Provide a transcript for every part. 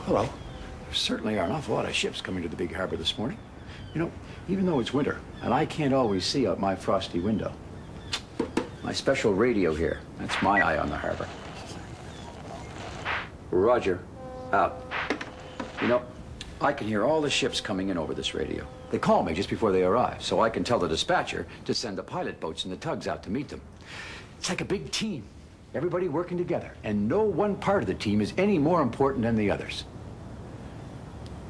Hello. There certainly are an awful lot of ships coming to the big harbor this morning. You know, even though it's winter, and I can't always see out my frosty window. My special radio here, that's my eye on the harbor. Roger. Out. You know, I can hear all the ships coming in over this radio. They call me just before they arrive, so I can tell the dispatcher to send the pilot boats and the tugs out to meet them. It's like a big team. Everybody working together, and no one part of the team is any more important than the others.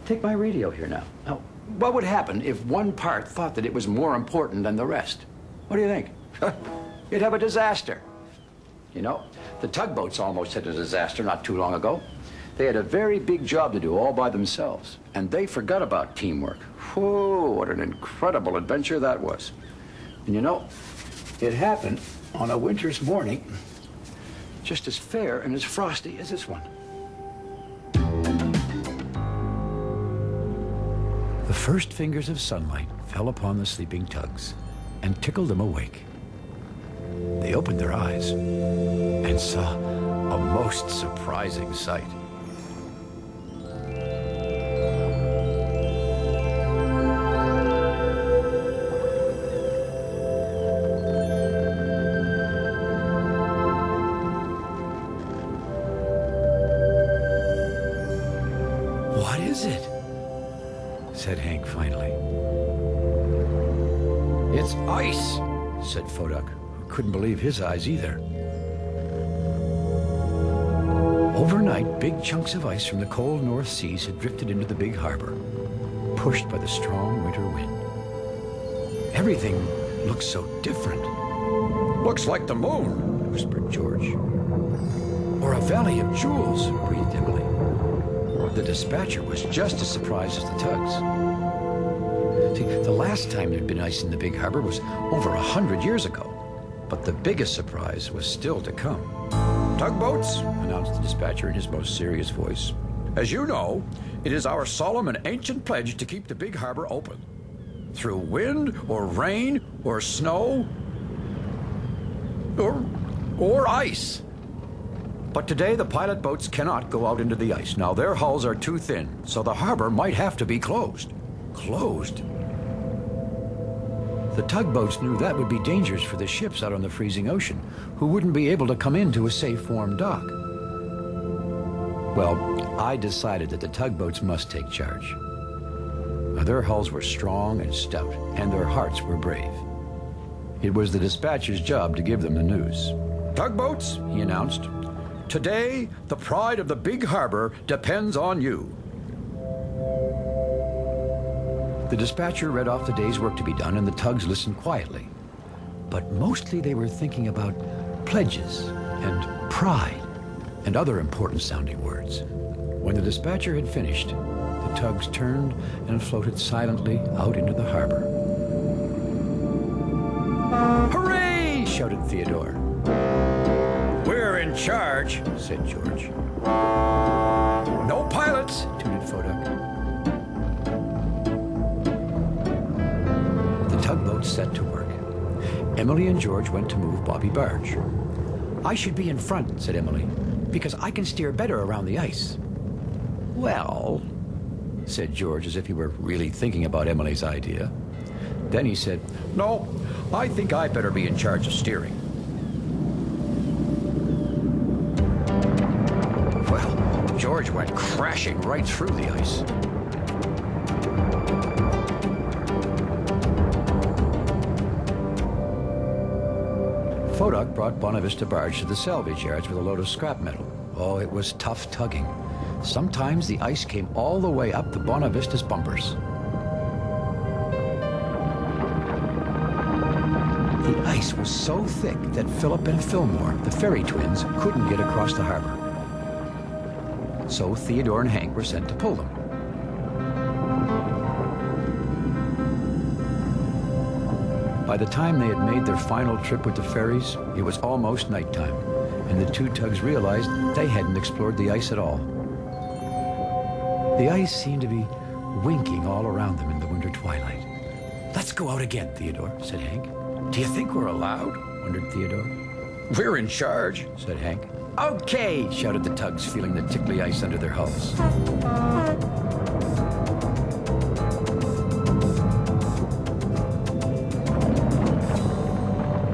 Take my radio here now. Now, what would happen if one part thought that it was more important than the rest? What do you think? You'd have a disaster. You know, the tugboats almost had a disaster not too long ago. They had a very big job to do all by themselves, and they forgot about teamwork. Whoa, what an incredible adventure that was. And you know, it happened on a winter's morning, just as fair and as frosty as this one. The first fingers of sunlight fell upon the sleeping tugs and tickled them awake. They opened their eyes and saw a most surprising sight. What is it? Said Hank finally. It's ice, said Foduck, who couldn't believe his eyes either. Overnight, big chunks of ice from the cold North Seas had drifted into the big harbor, pushed by the strong winter wind. Everything looked so different. Looks like the moon, whispered George. Or a valley of jewels, breathed Emily. The dispatcher was just as surprised as the tugs. See, the last time there'd been ice in the big harbor was over 100 years ago. But the biggest surprise was still to come. Tugboats, announced the dispatcher in his most serious voice. As you know, it is our solemn and ancient pledge to keep the big harbor open. Through wind or rain or snow or ice. But today the pilot boats cannot go out into the ice. Now their hulls are too thin, so the harbor might have to be closed. Closed? The tugboats knew that would be dangerous for the ships out on the freezing ocean, who wouldn't be able to come into a safe, warm dock. Well, I decided that the tugboats must take charge. Now, their hulls were strong and stout, and their hearts were brave. It was the dispatcher's job to give them the news. Tugboats, he announced, today the pride of the big harbor depends on you. The dispatcher read off the day's work to be done, and the tugs listened quietly. But mostly they were thinking about pledges and pride and other important-sounding words. When the dispatcher had finished, the tugs turned and floated silently out into the harbor. Hooray! Shouted Theodore. We're in charge, said George. No pilots, tooted Foduck. The tugboat set to work. Emily and George went to move Bobby Barge. I should be in front, said Emily, because I can steer better around the ice. Well, said George, as if he were really thinking about Emily's idea. Then he said, no, I think I better be in charge of steering. Well, George went crashing right through the ice. Foduck brought Bonavista Barge to the salvage yards with a load of scrap metal. Oh, it was tough tugging. Sometimes the ice came all the way up the Bonavista's bumpers. The ice was so thick that Philip and Fillmore, the ferry twins, couldn't get across the harbor. So Theodore and Hank were sent to pull them. By the time they had made their final trip with the ferries, it was almost nighttime, and the two tugs realized they hadn't explored the ice at all. The ice seemed to be winking all around them in the winter twilight. Let's go out again, Theodore, said Hank. Do you think we're allowed? Wondered Theodore. We're in charge, said Hank. Okay, shouted the tugs, feeling the tickly ice under their hulls.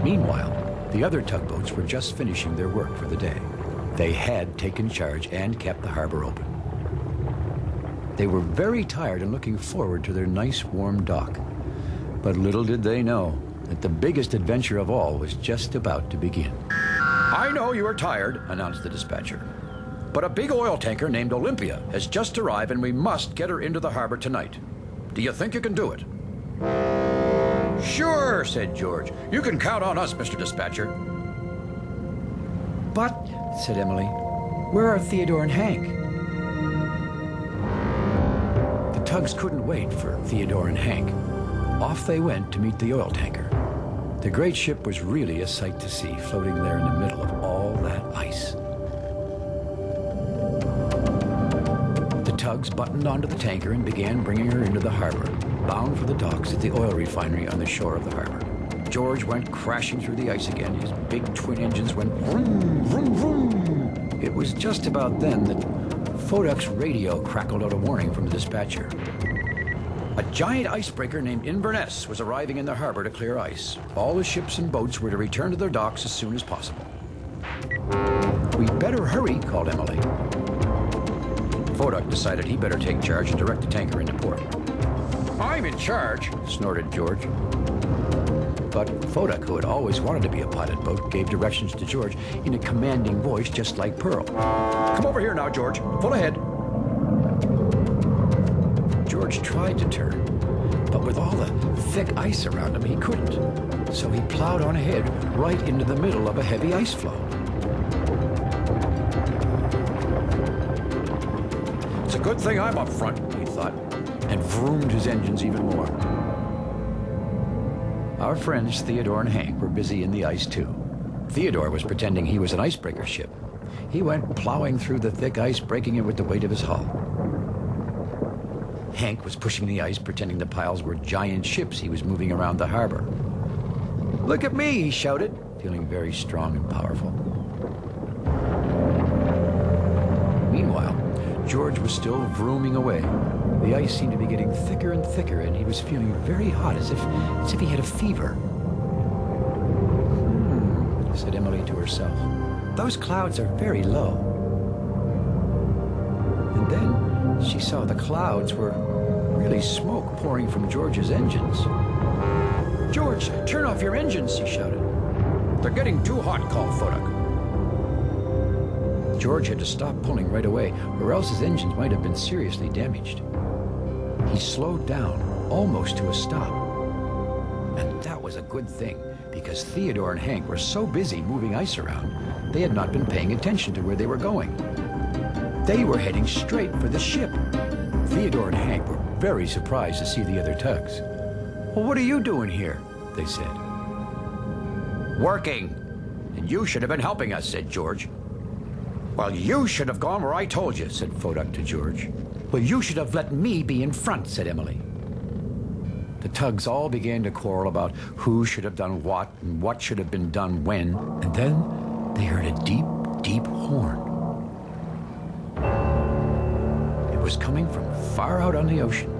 Meanwhile, the other tugboats were just finishing their work for the day. They had taken charge and kept the harbor open. They were very tired and looking forward to their nice warm dock. But little did they know that the biggest adventure of all was just about to begin. I know you are tired, announced the dispatcher. But a big oil tanker named Olympia has just arrived and we must get her into the harbor tonight. Do you think you can do it? Sure, said George. You can count on us, Mr. Dispatcher. But, said Emily, where are Theodore and Hank? The tugs couldn't wait for Theodore and Hank. Off they went to meet the oil tanker. The great ship was really a sight to see, floating there in the middle of all that ice. The tugs buttoned onto the tanker and began bringing her into the harbor, bound for the docks at the oil refinery on the shore of the harbor. George went crashing through the ice again. His big twin engines went vroom, vroom, vroom. It was just about then that Foduk's radio crackled out a warning from the dispatcher. A giant icebreaker named Inverness was arriving in the harbor to clear ice. All the ships and boats were to return to their docks as soon as possible. We'd better hurry, called Emily. Foduk decided he better take charge and direct the tanker into port. I'm in charge, snorted George. But Foduk, who had always wanted to be a pilot boat, gave directions to George in a commanding voice just like Pearl. Come over here now, George. Full ahead. George tried to turn, but with all the thick ice around him, he couldn't. So he plowed on ahead right into the middle of a heavy ice floe. It's a good thing I'm up front, he thought, and vroomed his engines even more. Our friends Theodore and Hank were busy in the ice too. Theodore was pretending he was an icebreaker ship. He went plowing through the thick ice, breaking it with the weight of his hull. Hank was pushing the ice, pretending the piles were giant ships he was moving around the harbor. Look at me, he shouted, feeling very strong and powerful. Meanwhile, George was still vrooming away. The ice seemed to be getting thicker and thicker, and he was feeling very hot, as if he had a fever. Said Emily to herself. Those clouds are very low. And then she saw the clouds were really smoke pouring from George's engines. George, turn off your engines, he shouted. They're getting too hot, called Foduk. George had to stop pulling right away, or else his engines might have been seriously damaged. He slowed down, almost to a stop. And that was a good thing, because Theodore and Hank were so busy moving ice around, they had not been paying attention to where they were going. They were heading straight for the ship. Theodore and Hank were very surprised to see the other tugs. Well, what are you doing here? They said. Working. And you should have been helping us, said George. Well, you should have gone where I told you, said Foduk to George. Well, you should have let me be in front, said Emily. The tugs all began to quarrel about who should have done what and what should have been done when. And then they heard a deep, deep horn. It was coming from far out on the ocean,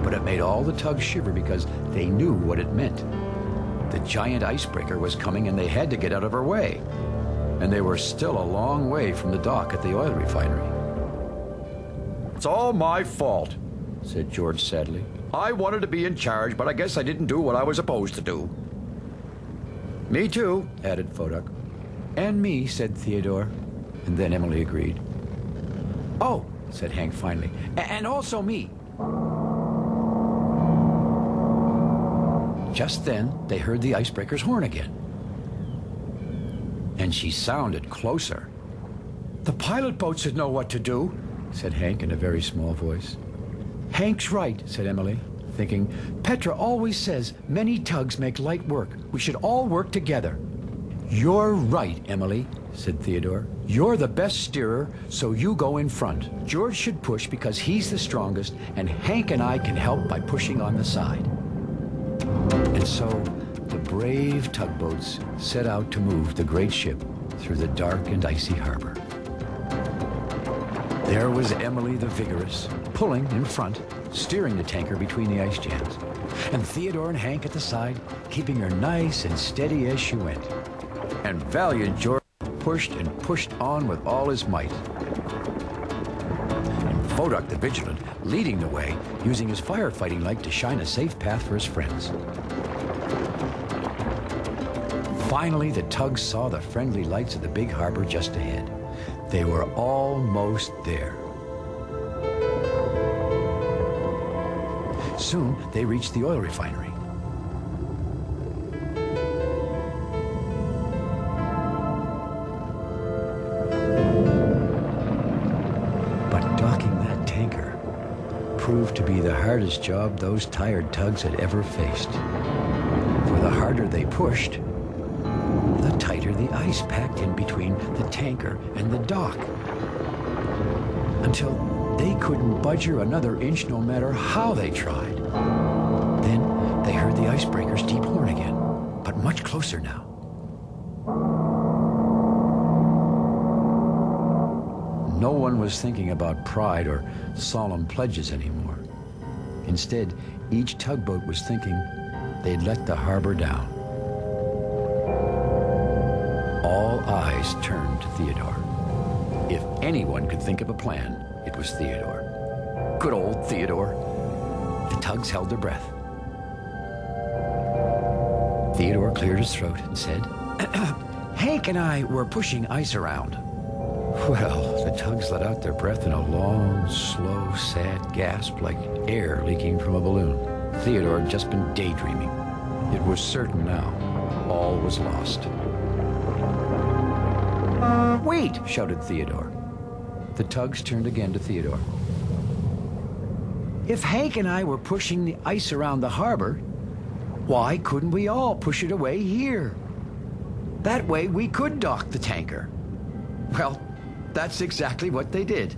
but it made all the tugs shiver because they knew what it meant. The giant icebreaker was coming and they had to get out of her way. And they were still a long way from the dock at the oil refinery. It's all my fault, said George sadly. I wanted to be in charge, but I guess I didn't do what I was supposed to do. Me too, added Foduk. And me, said Theodore. And then Emily agreed. Oh, said Hank finally, and also me. Just then, they heard the icebreaker's horn again. And she sounded closer. The pilot boats should know what to do, said Hank in a very small voice. Hank's right, said Emily, thinking, Petra always says many tugs make light work. We should all work together. You're right, Emily, said Theodore. You're the best steerer, so you go in front. George should push because he's the strongest, and Hank and I can help by pushing on the side. And so the brave tugboats set out to move the great ship through the dark and icy harbor. There was Emily the Vigorous, pulling in front, steering the tanker between the ice jams, and Theodore and Hank at the side, keeping her nice and steady as she went. And valiant George pushed and pushed on with all his might. And Vodok the Vigilant leading the way, using his firefighting light to shine a safe path for his friends. Finally, the tugs saw the friendly lights of the big harbor just ahead. They were almost there. Soon, they reached the oil refinery. But docking that tanker proved to be the hardest job those tired tugs had ever faced. For the harder they pushed, the tighter the ice packed in between the tanker and the dock, until they couldn't budger another inch no matter how they tried. Then they heard the icebreaker's deep horn again, but much closer now. No one was thinking about pride or solemn pledges anymore. Instead, each tugboat was thinking they'd let the harbor down. All eyes turned to Theodore. If anyone could think of a plan, it was Theodore. Good old Theodore. The tugs held their breath. Theodore cleared his throat and said, Hank and I were pushing ice around. Well, the tugs let out their breath in a long, slow, sad gasp like air leaking from a balloon. Theodore had just been daydreaming. It was certain now. All was lost. Wait, shouted Theodore. The tugs turned again to Theodore. If Hank and I were pushing the ice around the harbor, why couldn't we all push it away here? That way we could dock the tanker. Well, that's exactly what they did.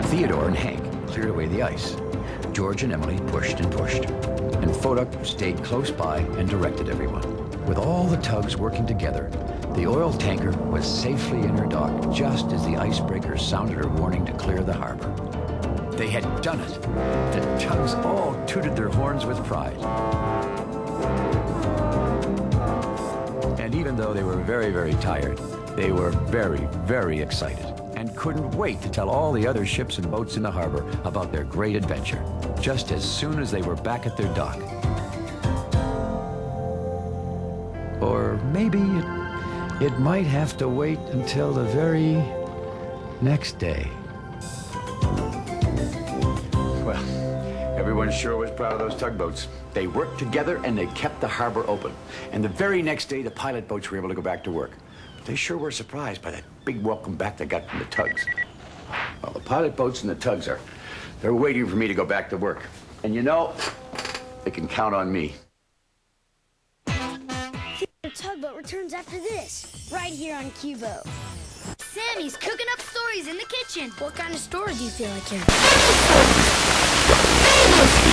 Theodore and Hank cleared away the ice. George and Emily pushed and pushed. And Vodok stayed close by and directed everyone. With all the tugs working together, the oil tanker was safely in her dock just as the icebreaker sounded her warning to clear the harbor. They had done it. The tugs all tooted their horns with pride. And even though they were very, very tired, they were very, very excited and couldn't wait to tell all the other ships and boats in the harbor about their great adventure, just as soon as they were back at their dock. Or maybe it might have to wait until the very next day. Well, everyone sure was proud of those tugboats. They worked together and they kept the harbor open. And the very next day, the pilot boats were able to go back to work. But they sure were surprised by that big welcome back they got from the tugs. Well, the pilot boats and the tugs they're waiting for me to go back to work. And you know, they can count on me. The tugboat returns after this, right here on Cubo. Sammy's cooking up stories in the kitchen. What kind of story do you feel like hearing?